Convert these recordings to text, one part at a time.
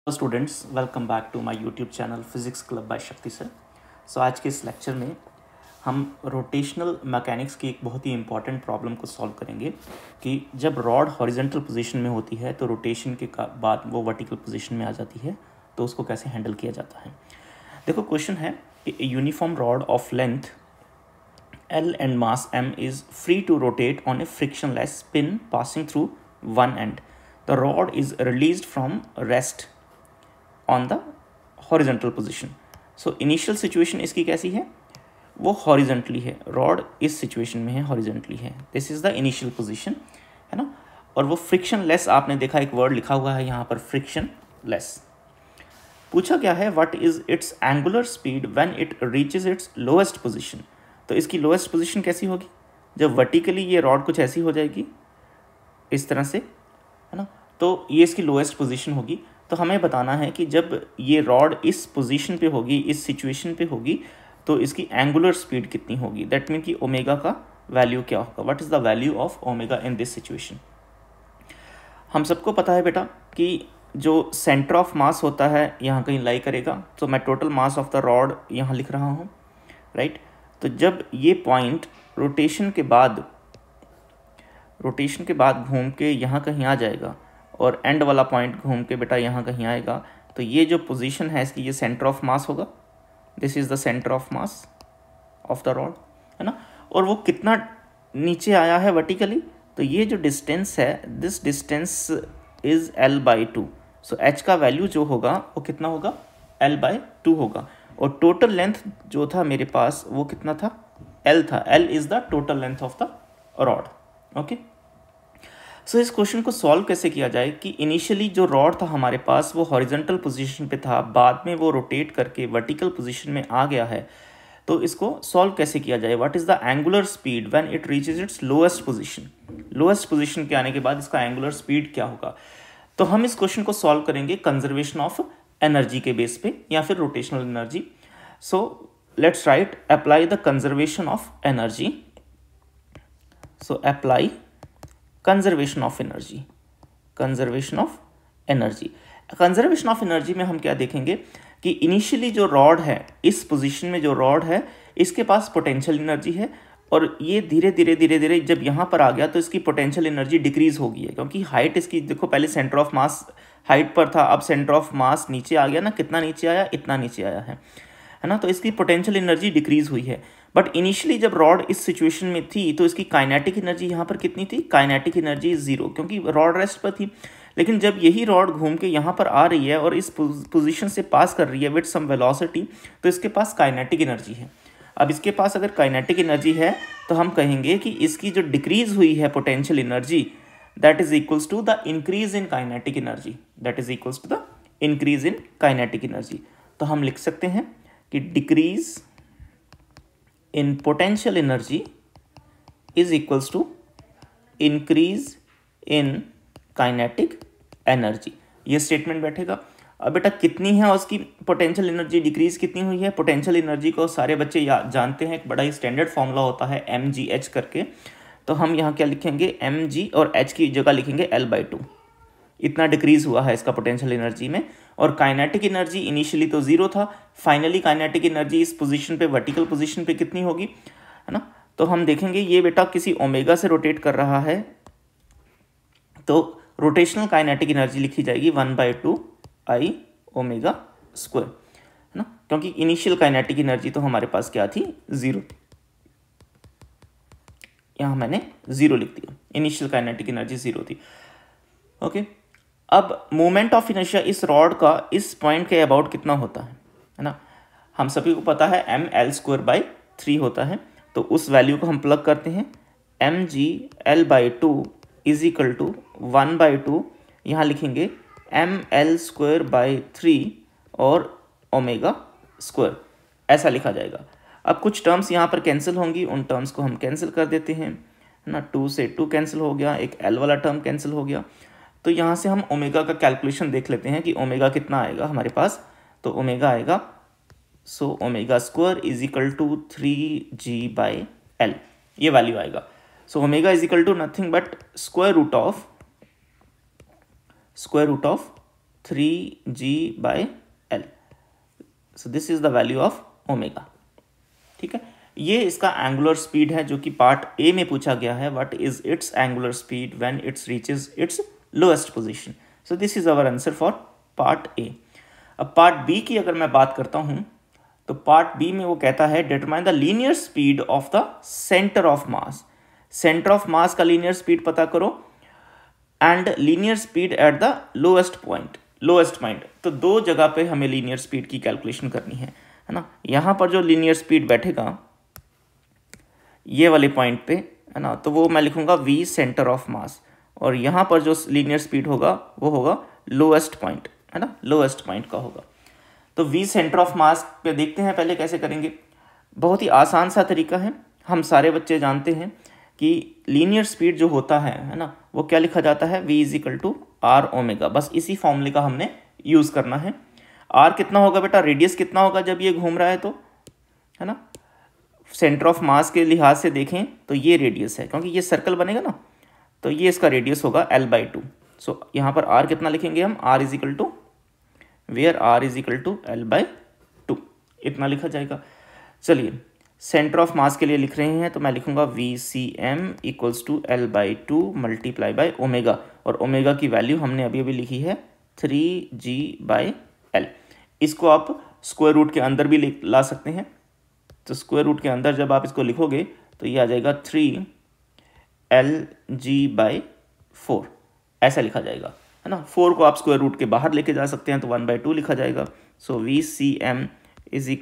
Students, welcome back to my YouTube channel physics club by Shakti sir. आज के इस lecture में हम रोटेशनल मैकेनिक्स की एक बहुत ही इंपॉर्टेंट प्रॉब्लम को सॉल्व करेंगे कि जब रॉड हॉरिजॉन्टल पोजीशन में होती है तो रोटेशन के बाद वो वर्टिकल पोजीशन में आ जाती है, तो उसको कैसे हैंडल किया जाता है। देखो, क्वेश्चन है कि uniform rod of length L and mass m is free to rotate on a frictionless spin passing through one end. The rod is released from rest on the horizontal position. So initial situation इसकी कैसी है, वो horizontally है, rod इस situation में है, horizontally है। This is the initial position, है ना। और वो फ्रिक्शन लेस, आपने देखा एक वर्ड लिखा हुआ है यहाँ पर, फ्रिक्शन लेस। पूछा क्या है, what is its angular speed when it reaches its lowest position. तो इसकी लोएस्ट पोजीशन कैसी होगी, जब वर्टिकली ये रॉड कुछ ऐसी हो जाएगी इस तरह से, है ना, तो ये इसकी लोएस्ट पोजीशन होगी। तो हमें बताना है कि जब ये रॉड इस पोजीशन पे होगी, इस सिचुएशन पे होगी, तो इसकी एंगुलर स्पीड कितनी होगी। दैट मीन कि ओमेगा का वैल्यू क्या होगा, what is the value of omega in this situation. हम सबको पता है बेटा कि जो सेंटर ऑफ मास होता है यहाँ कहीं लाई करेगा, तो मैं total mass of the rod यहाँ लिख रहा हूँ, राइट। तो जब ये पॉइंट रोटेशन के बाद घूम के यहाँ कहीं आ जाएगा और एंड वाला पॉइंट घूम के बेटा यहाँ कहीं आएगा, तो ये जो पोजीशन है इसकी, ये सेंटर ऑफ मास होगा। This is the centre of mass of the rod, है ना। और वो कितना नीचे आया है वर्टिकली, तो ये जो डिस्टेंस है, this distance is L/2। So H का वैल्यू जो होगा वो कितना होगा, L/2 होगा। और टोटल लेंथ जो था मेरे पास वो कितना था, L था। L is the total length of the rod. Okay, so इस क्वेश्चन को सॉल्व कैसे किया जाए कि इनिशियली जो रॉड था हमारे पास वो हॉरिजॉन्टल पोजीशन पे था, बाद में वो रोटेट करके वर्टिकल पोजीशन में आ गया है। तो इसको सॉल्व कैसे किया जाए, what is the angular speed when it reaches its lowest position. Lowest position के आने के बाद इसका एंगुलर स्पीड क्या होगा। तो हम इस क्वेश्चन को सॉल्व करेंगे कंजर्वेशन ऑफ एनर्जी के बेस पे या फिर rotational energy. So let's write, apply the conservation of energy. So apply conservation of energy. Conservation of energy, conservation of energy में हम क्या देखेंगे कि इनिशियली जो रॉड है, इस पोजीशन में जो रॉड है, इसके पास पोटेंशियल एनर्जी है, और ये धीरे धीरे जब यहाँ पर आ गया तो इसकी पोटेंशियल एनर्जी डिक्रीज हो गई है, क्योंकि हाइट इसकी, देखो पहले सेंटर ऑफ मास हाइट पर था, अब सेंटर ऑफ मास नीचे आ गया ना। कितना नीचे आया, इतना नीचे आया है ना। तो इसकी पोटेंशियल एनर्जी डिक्रीज हुई है। बट इनिशियली जब रॉड इस सिचुएशन में थी तो इसकी काइनेटिक एनर्जी यहाँ पर कितनी थी, काइनेटिक एनर्जी 0, क्योंकि रॉड रेस्ट पर थी। लेकिन जब यही रॉड घूम के यहाँ पर आ रही है और इस पोजीशन से पास कर रही है विद सम वेलोसिटी, तो इसके पास काइनेटिक एनर्जी है। अब इसके पास अगर काइनेटिक एनर्जी है तो हम कहेंगे कि इसकी जो डिक्रीज हुई है potential energy, that is equals to the increase in kinetic energy. That is equals to the increase in kinetic energy. तो हम लिख सकते हैं कि decrease in potential energy is equals to increase in kinetic energy। ये statement बैठेगा। अब बेटा कितनी है उसकी पोटेंशियल एनर्जी, डिक्रीज कितनी हुई है। पोटेंशियल एनर्जी को सारे बच्चे जानते हैं, एक बड़ा ही स्टैंडर्ड फॉर्मूला होता है mgh करके। तो हम यहाँ क्या लिखेंगे, mg और h की जगह लिखेंगे L/2। इतना डिक्रीज हुआ है इसका पोटेंशियल एनर्जी में। और काइनेटिक एनर्जी इनिशियली तो 0 था, फाइनली काइनेटिक एनर्जी इस पोजीशन पे, वर्टिकल पोजीशन पे कितनी होगी, है ना। तो हम देखेंगे ये बेटा किसी ओमेगा से रोटेट कर रहा है, तो रोटेशनल काइनेटिक एनर्जी लिखी जाएगी 1/2 I ओमेगा स्क्वायर, है ना, क्योंकि इनिशियल काइनेटिक एनर्जी तो हमारे पास क्या थी, 0। यहाँ मैंने 0 लिख दिया, इनिशियल काइनेटिक एनर्जी 0 थी। ओके, अब मोमेंट ऑफ इनर्शिया इस रॉड का इस पॉइंट के अबाउट कितना होता है ना। हम सभी को पता है mL/3 होता है। तो उस वैल्यू को हम प्लग करते हैं, mg L/2 is equal to 1/2, यहाँ लिखेंगे mL/3 और ओमेगा स्क्वायर, ऐसा लिखा जाएगा। अब कुछ टर्म्स यहाँ पर कैंसिल होंगी, उन टर्म्स को हम कैंसिल कर देते हैं, है ना। 2 से 2 कैंसिल हो गया, एक L वाला टर्म कैंसिल हो गया। तो यहाँ से हम ओमेगा का कैलकुलेशन देख लेते हैं कि ओमेगा कितना आएगा हमारे पास। तो ओमेगा आएगा, so omega square is equal to 3g/L, ये वैल्यू आएगा। So omega is equal to nothing but square root of 3g/L। So this is the value of omega. ठीक है, ये इसका एंगुलर स्पीड है जो कि पार्ट ए में पूछा गया है। What is its angular speed when its reaches its lowest position. So this is our answer for part A. अब पार्ट बी की अगर मैं बात करता हूं तो पार्ट बी में वो कहता है determine the linear speed of the centre of mass. Centre of मास का लीनियर स्पीड पता करो and linear speed at the lowest point. तो दो जगह पे हमें लीनियर स्पीड की कैलकुलेशन करनी है ना। यहाँ पर जो लीनियर स्पीड बैठेगा ये वाले पॉइंट पे है ना, तो वो मैं लिखूंगा v सेंटर ऑफ मास, और यहाँ पर जो लीनियर स्पीड होगा वो होगा लोएस्ट पॉइंट, है ना, लोएस्ट पॉइंट का होगा। तो v सेंटर ऑफ मास पे देखते हैं पहले कैसे करेंगे। बहुत ही आसान सा तरीका है, हम सारे बच्चे जानते हैं कि लीनियर स्पीड जो होता है ना, वो क्या लिखा जाता है, v = r ओमेगा। बस इसी फॉर्मूले का हमने यूज़ करना है। r कितना होगा बेटा, रेडियस कितना होगा जब ये घूम रहा है तो, है ना, सेंटर ऑफ मास के लिहाज से देखें तो ये रेडियस है, क्योंकि ये सर्कल बनेगा ना, तो ये इसका रेडियस होगा L/2। सो यहाँ पर r कितना लिखेंगे हम, r = वेयर r = L/2, इतना लिखा जाएगा। चलिए सेंटर ऑफ मास के लिए लिख रहे हैं तो मैं लिखूंगा VCM = L/2 × ओमेगा, और ओमेगा की वैल्यू हमने अभी अभी लिखी है 3g/L। इसको आप स्क्वायर रूट के अंदर भी ला सकते हैं। तो स्क्वायर रूट के अंदर जब आप इसको लिखोगे तो ये आ जाएगा 3Lg/4, ऐसा लिखा जाएगा, है ना। 4 को आप स्क्वायर रूट के बाहर लेके जा सकते हैं तो 1/2 लिखा जाएगा। सो VCM =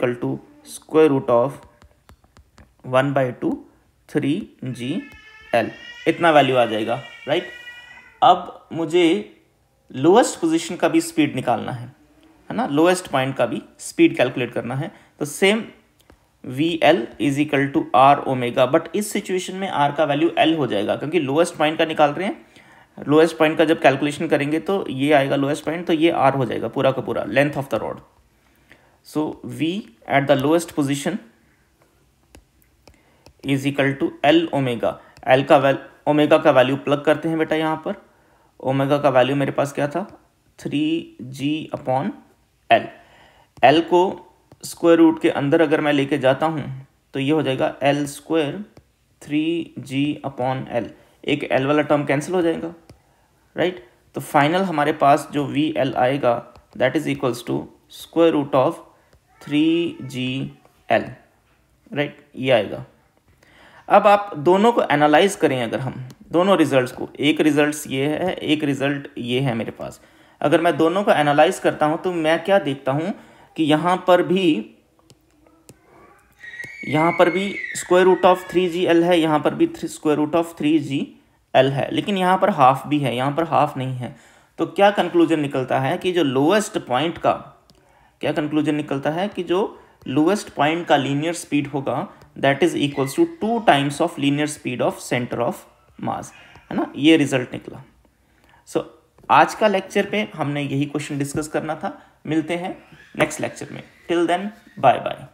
√1/2 3gL, इतना वैल्यू आ जाएगा, राइट। अब मुझे लोएस्ट पोजीशन का भी स्पीड निकालना है ना, लोएस्ट पॉइंट का भी स्पीड कैलकुलेट करना है। तो same VL = R omega, but इस सिचुएशन में R का वैल्यू L हो जाएगा, क्योंकि लोएस्ट पॉइंट का निकाल रहे हैं। लोएस्ट पॉइंट का जब कैलकुलेशन करेंगे तो ये आएगा लोएस्ट पॉइंट, तो ये R हो जाएगा पूरा का पूरा, length of the rod. So V at the lowest position = L omega. L का ओमेगा का वैल्यू प्लग करते हैं बेटा यहाँ पर। ओमेगा का वैल्यू मेरे पास क्या था, 3g/L। L को स्क्वायर रूट के अंदर अगर मैं लेके जाता हूँ तो ये हो जाएगा L² 3g/L। एक L वाला टर्म कैंसिल हो जाएगा, राइट। तो फाइनल हमारे पास जो VL आएगा that is equals to √3gL, right, ये आएगा। अब आप दोनों को एनालाइज करें, अगर हम दोनों रिजल्ट्स को, एक रिजल्ट ये है, एक रिजल्ट ये है मेरे पास, अगर मैं दोनों को एनालाइज करता हूं तो मैं क्या देखता हूं कि यहाँ पर भी √3gL है, यहाँ पर भी √3gL है, लेकिन यहाँ पर हाफ भी है, यहाँ पर हाफ नहीं है। तो क्या कंक्लूजन निकलता है कि जो लोएस्ट पॉइंट का लीनियर स्पीड होगा that is equals to 2 times of linear speed of centre of mass, है ना, ये रिजल्ट निकला। सो आज का लेक्चर पे हमने यही क्वेश्चन डिस्कस करना था। मिलते हैं नेक्स्ट लेक्चर में। Till then bye bye.